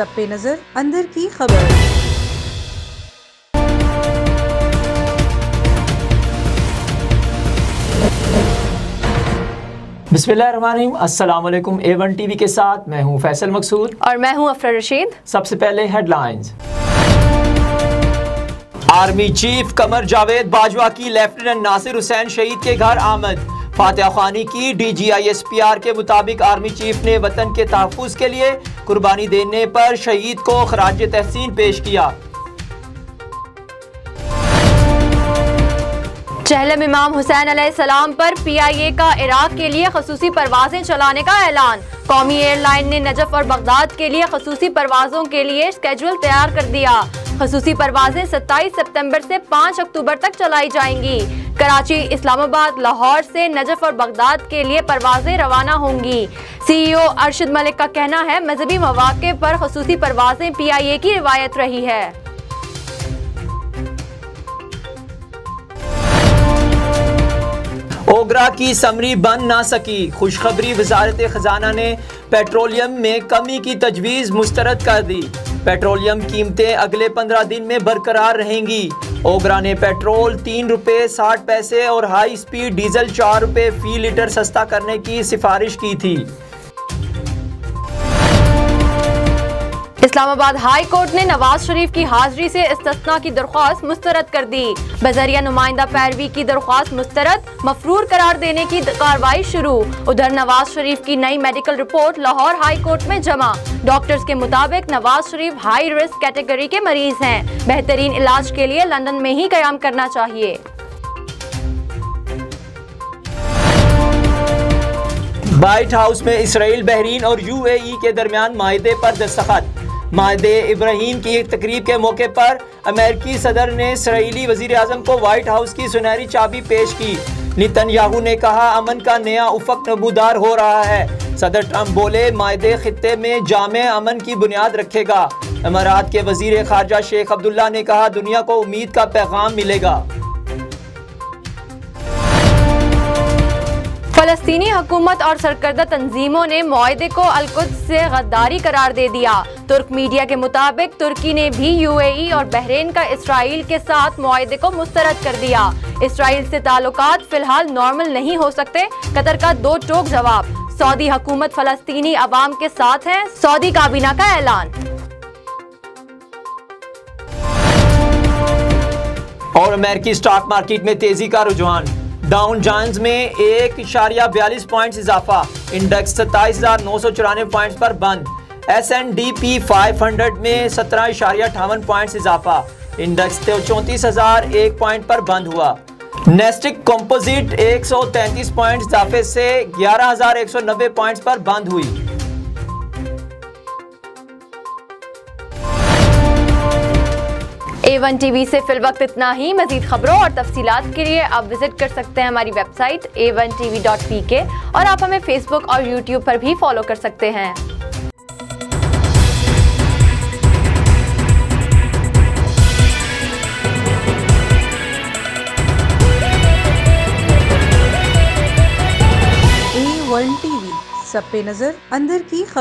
सब पे नजर अंदर की खबर। बिस्मिल्लाहिर्रहमानिर्रहीम, अस्सलाम वालेकुम। A1 टीवी के साथ मैं हूं फैसल मकसूद और मैं हूं अफरा रशीद। सबसे पहले headlines. Army chief Qamar Javed Bajwa की लेफ्टिनेंट नासिर हुसैन शहीद के घर आमद, फातिहा ख्वानी की। DGISPR के मुताबिक आर्मी चीफ ने वतन के तहफ़्फ़ुज़ के लिए कुर्बानी देने पर शहीद को खराज तहसीन पेश किया। चहलम इमाम हुसैन अलैहिस्सलाम पर PIA का इराक के लिए खसूसी परवाजें चलाने का ऐलान। कौमी एयरलाइन ने नजफ और बगदाद के लिए खसूसी परवाजों के लिए स्केड्यूल तैयार कर दिया। खसूसी परवाजें 27 सितंबर से 5 अक्टूबर तक चलाई जाएंगी। कराची, इस्लामाबाद, लाहौर से नजफ और बगदाद के लिए परवाजें रवाना होंगी। CEO अरशद मलिक का कहना है, मजहबी मौके पर खसूसी परवाजें PIA की रिवायत रही है। ओगरा की समरी बन ना सकी। खुशखबरी, वजारत खजाना ने पेट्रोलियम में कमी की तजवीज़ मुस्तरद कर दी। पेट्रोलियम कीमतें अगले 15 दिन में बरकरार रहेंगी। ओगरा ने पेट्रोल 3 रुपये 60 पैसे और हाई स्पीड डीजल 4 रुपये फी लीटर सस्ता करने की सिफारिश की थी। इस्लामाबाद हाई कोर्ट ने नवाज शरीफ की हाजिरी से इस्तिस्ना की दरख्वास्त मुस्तरद कर दी। बजरिया नुमाइंदा पैरवी की दरख्वास्त मुस्तरद, मफरूर करार देने की कार्रवाई शुरू। उधर नवाज शरीफ की नई medical report Lahore high court में जमा। डॉक्टर्स के मुताबिक Nawaz Sharif high risk category के मरीज हैं। बेहतरीन इलाज के लिए लंदन में ही कयाम करना चाहिए। व्हाइट हाउस में इसराइल, बहरीन और UAE के दरमियान माहिदे पर दस्तखत। माहिदे इब्राहिम की एक तकरीब के मौके पर अमेरिकी सदर ने इसराइली वजीर आजम को व्हाइट हाउस की सुनहरी चाबी पेश की। नेतन्याहू ने कहा, अमन का नया उफक नमूदार हो रहा है। सदर ट्रंप बोले, माहिदे खित्ते में जामे अमन की बुनियाद रखेगा। अमारात के वजीर खारजा शेख अब्दुल्ला ने कहा, दुनिया को उम्मीद का पैगाम मिलेगा। फलस्तीनी हुकूमत और सरकर्दा तंजीमों ने मुआहदे को अल-कुद्स से गद्दारी करार दे दिया। तुर्क मीडिया के मुताबिक तुर्की ने भी UAE और बहरीन का इसराइल के साथ मुआहदे को मुस्तरद कर दिया। इसराइल से ताल्लुकात फिलहाल नॉर्मल नहीं हो सकते, कतर का दो टोक जवाब। सऊदी हुकूमत फलस्तीनी अवाम के साथ है, सऊदी काबीना का ऐलान। और अमेरिकी स्टॉक मार्केट में तेजी का रुझान। डाउ जोन्स में 1.42 पॉइंट्स इजाफा, इंडेक्स 27,994 पॉइंट्स पर बंद। S&P 500 में 17.58 पॉइंट्स इजाफा, इंडेक्स 34,001 पॉइंट पर बंद हुआ। नेस्टिक कंपोजिट 133 पॉइंट्स इजाफे से 11,190 पॉइंट्स पर बंद हुई। A1 TV से फिल वक्त इतना ही। मजीद खबरों और तफसीलात के लिए आप विजिट कर सकते हैं हमारी वेबसाइट a1tv.pk और आप हमें फेसबुक और यूट्यूब पर भी फॉलो कर सकते हैं। A1 TV, सब पे नजर अंदर की खबर।